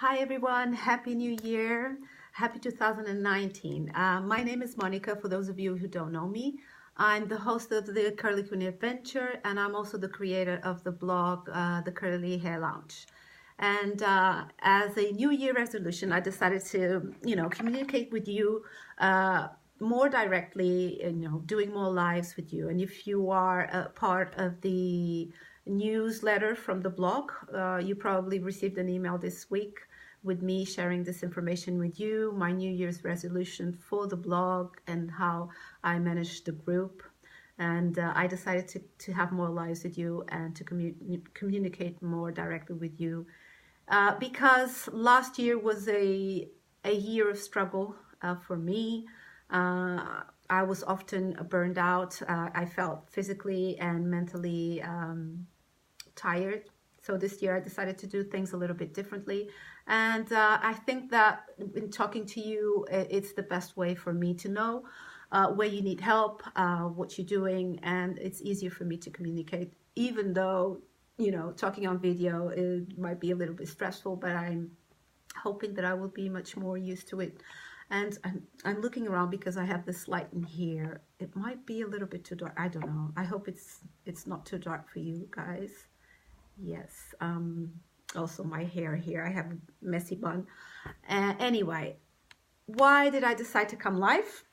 Hi everyone, Happy New Year, Happy 2019. My name is Monica, for those of you who don't know me. I'm the host of the Curly Queen Adventure, and I'm also the creator of the blog, The Curly Hair Lounge. And as a New Year resolution, I decided to, communicate with you more directly, doing more lives with you. And if you are a part of the newsletter from the blog, you probably received an email this week with me sharing this information with you, my New Year's resolution for the blog and how I manage the group. And I decided to have more lives with you and to communicate more directly with you because last year was a year of struggle for me. I was often burned out. I felt physically and mentally tired. So this year I decided to do things a little bit differently. And I think that in talking to you, it's the best way for me to know where you need help, what you're doing, and it's easier for me to communicate, even though, talking on video, it might be a little bit stressful, but I'm hoping that I will be much more used to it. And I'm looking around because I have this light in here. It might be a little bit too dark. I don't know. I hope it's not too dark for you guys. Yes. Also my hair here. I have a messy bun. Anyway, why did I decide to come live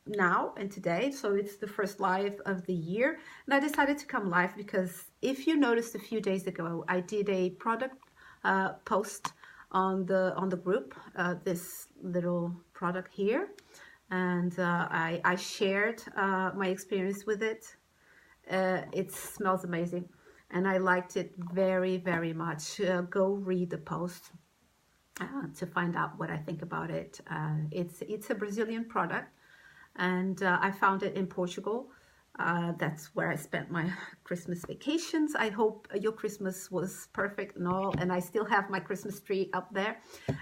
now and today? So it's the first live of the year. And I decided to come live because if you noticed a few days ago, I did a product post on the group, this little product here. And I shared my experience with it. It smells amazing. And I liked it very, very much. Go read the post to find out what I think about it. It's a Brazilian product, and I found it in Portugal. That's where I spent my Christmas vacations. I hope your Christmas was perfect and all. And I still have my Christmas tree up there,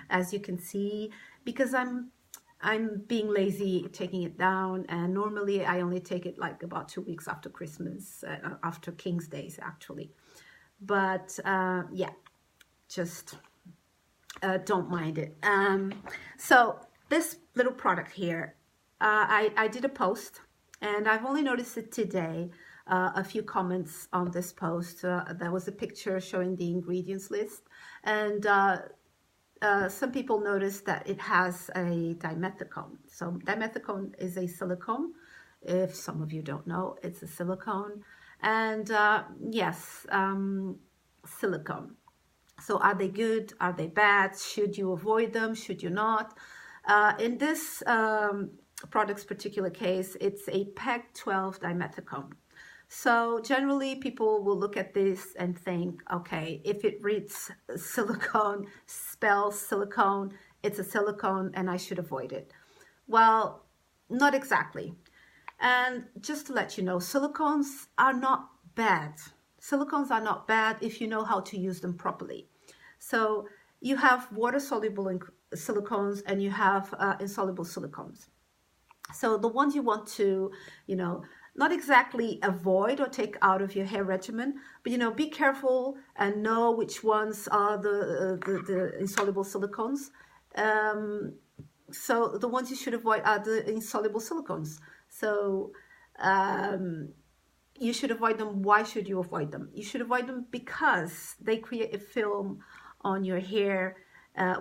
as you can see, because I'm being lazy taking it down, and normally I only take it like about 2 weeks after Christmas, after King's Days actually. But yeah, just don't mind it. So this little product here, I did a post, and I've only noticed it today. A few comments on this post. There was a picture showing the ingredients list, and some people noticed that it has a dimethicone. So dimethicone is a silicone. If some of you don't know, it's a silicone. And yes, silicone. So are they good? Are they bad? Should you avoid them? Should you not? In this product's particular case, it's a PEG-12 dimethicone. So generally people will look at this and think, okay, if it reads silicone, spells silicone, it's a silicone and I should avoid it. Well, not exactly. And just to let you know, silicones are not bad. Silicones are not bad if you know how to use them properly. So you have water-soluble silicones and you have insoluble silicones. So the ones you want to, not exactly avoid or take out of your hair regimen, but be careful and know which ones are the insoluble silicones. So the ones you should avoid are the insoluble silicones. So you should avoid them. Why should you avoid them? You should avoid them because they create a film on your hair,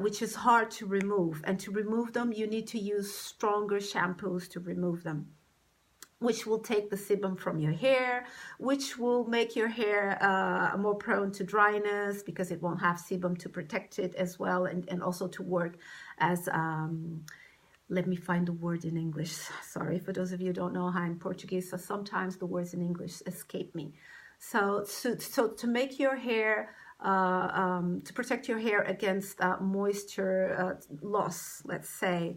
which is hard to remove. And to remove them, you need to use stronger shampoos to remove them, which will take the sebum from your hair, which will make your hair more prone to dryness because it won't have sebum to protect it as well, and also to work as, let me find the word in English. Sorry, for those of you who don't know, I'm Portuguese, so sometimes the words in English escape me. So to make your hair, to protect your hair against moisture loss, let's say,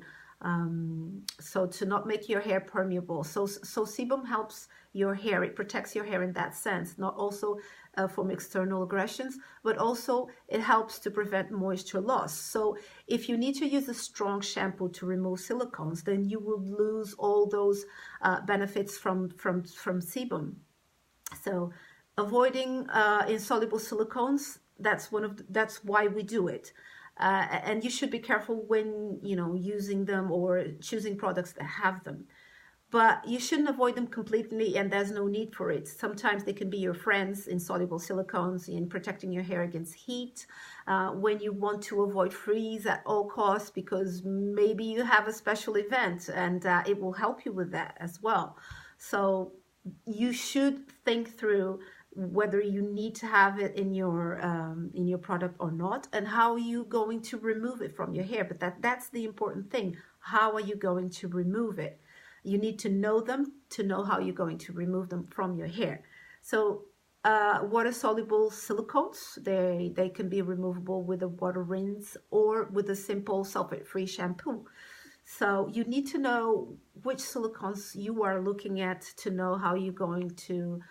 so to not make your hair permeable. So sebum helps your hair. It protects your hair in that sense, not also from external aggressions, but also it helps to prevent moisture loss. So if you need to use a strong shampoo to remove silicones, then you will lose all those benefits from sebum. So avoiding insoluble silicones, that's why we do it. And you should be careful when, you know, using them or choosing products that have them. But you shouldn't avoid them completely, and there's no need for it. Sometimes they can be your friends in soluble silicones, in protecting your hair against heat, when you want to avoid freeze at all costs, because maybe you have a special event, and it will help you with that as well. So you should think through whether you need to have it in your product or not, and how are you going to remove it from your hair. But that's the important thing. How are you going to remove it? You need to know them to know how you're going to remove them from your hair. So water-soluble silicones, they can be removable with a water rinse or with a simple sulfate-free shampoo. So you need to know which silicones you are looking at to know how you're going to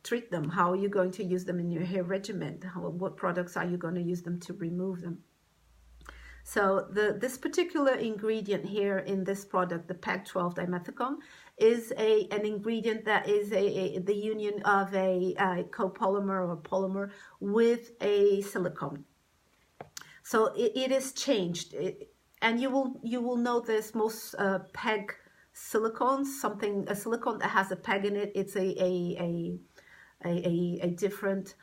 treat them, how are you going to use them in your hair regimen, what products are you going to use them to remove them. So this particular ingredient here in this product, the PEG-12 dimethicone, is an ingredient that is the union of a copolymer or polymer with a silicone. So it is changed, and you will know this. Most PEG silicones, a silicone that has a PEG in it, it's a different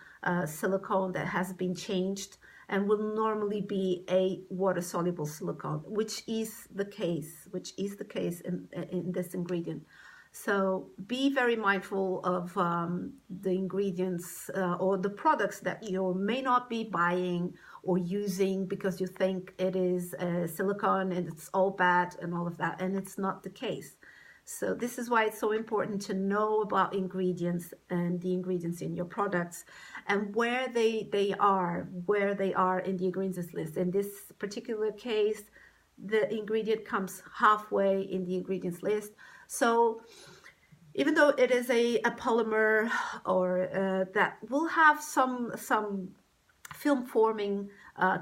silicone that has been changed, and will normally be a water-soluble silicone, which is the case in this ingredient. So be very mindful of the ingredients or the products that you may not be buying or using because you think it is silicone and it's all bad and all of that, and it's not the case. So this is why it's so important to know about ingredients and the ingredients in your products and where they are in the ingredients list. In this particular case, the ingredient comes halfway in the ingredients list. So even though it is a polymer or that will have some film forming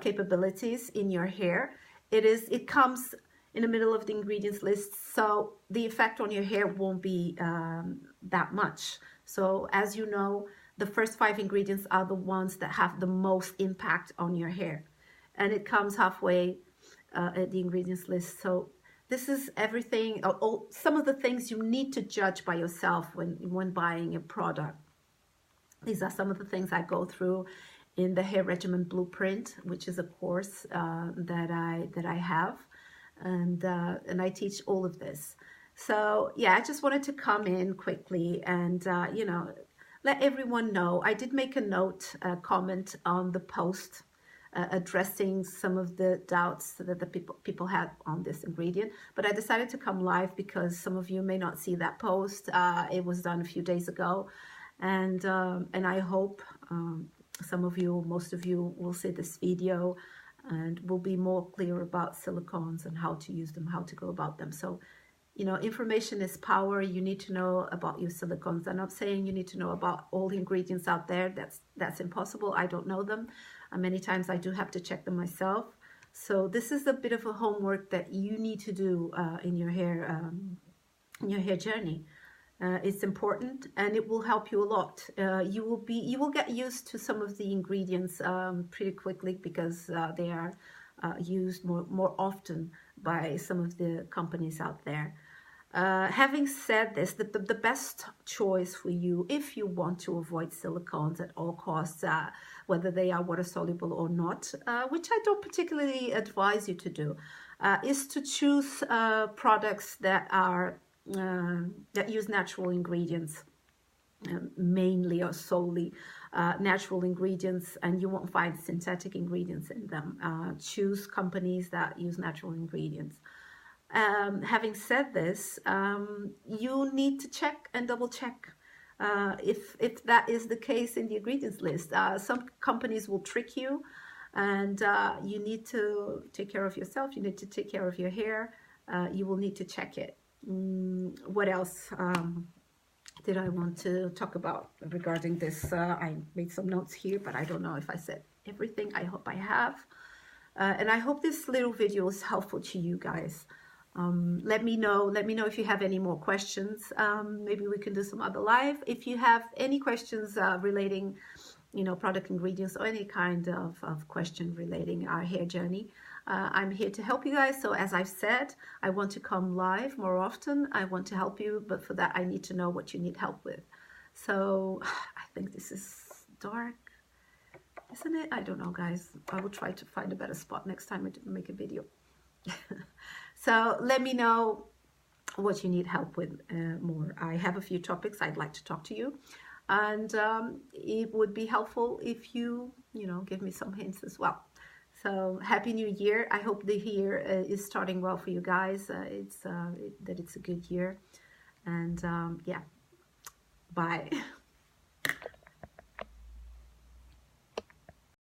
capabilities in your hair, it comes in the middle of the ingredients list, so the effect on your hair won't be that much. So as you know, the first 5 ingredients are the ones that have the most impact on your hair, and it comes halfway at the ingredients list. So this is everything, some of the things you need to judge by yourself when buying a product. These are some of the things I go through in the Hair Regimen Blueprint, which is a course that I have. And I teach all of this. So yeah, I just wanted to come in quickly and you know, let everyone know. I did make a comment on the post addressing some of the doubts that the people had on this ingredient, but I decided to come live because some of you may not see that post. It was done a few days ago, and I hope most of you will see this video and will be more clear about silicones and how to use them, how to go about them. So, you know, information is power. You need to know about your silicones. I'm not saying you need to know about all the ingredients out there. That's impossible. I don't know them. Many times I do have to check them myself. So this is a bit of a homework that you need to do in your hair journey. It's important, and it will help you a lot. You will get used to some of the ingredients pretty quickly because they are used more often by some of the companies out there. Having said this, the best choice for you, if you want to avoid silicones at all costs, whether they are water soluble or not, which I don't particularly advise you to do, is to choose products that use natural ingredients, mainly or solely natural ingredients, and you won't find synthetic ingredients in them. Choose companies that use natural ingredients. Having said this, you need to check and double check if that is the case in the ingredients list. Some companies will trick you, and you need to take care of yourself. You need to take care of your hair. You will need to check it. What else did I want to talk about regarding this? I made some notes here, but I don't know if I said everything. I hope I have. And I hope this little video is helpful to you guys. Let me know if you have any more questions. Maybe we can do some other live. If you have any questions relating product ingredients or any kind of question relating our hair journey. I'm here to help you guys. So as I've said, I want to come live more often. I want to help you, but for that I need to know what you need help with. So I think this is dark, isn't it? I don't know, guys. I will try to find a better spot next time I make a video. So let me know what you need help with more. I have a few topics I'd like to talk to you, and it would be helpful if you give me some hints as well. So happy new year. I hope the year is starting well for you guys. That it's a good year, and yeah, bye.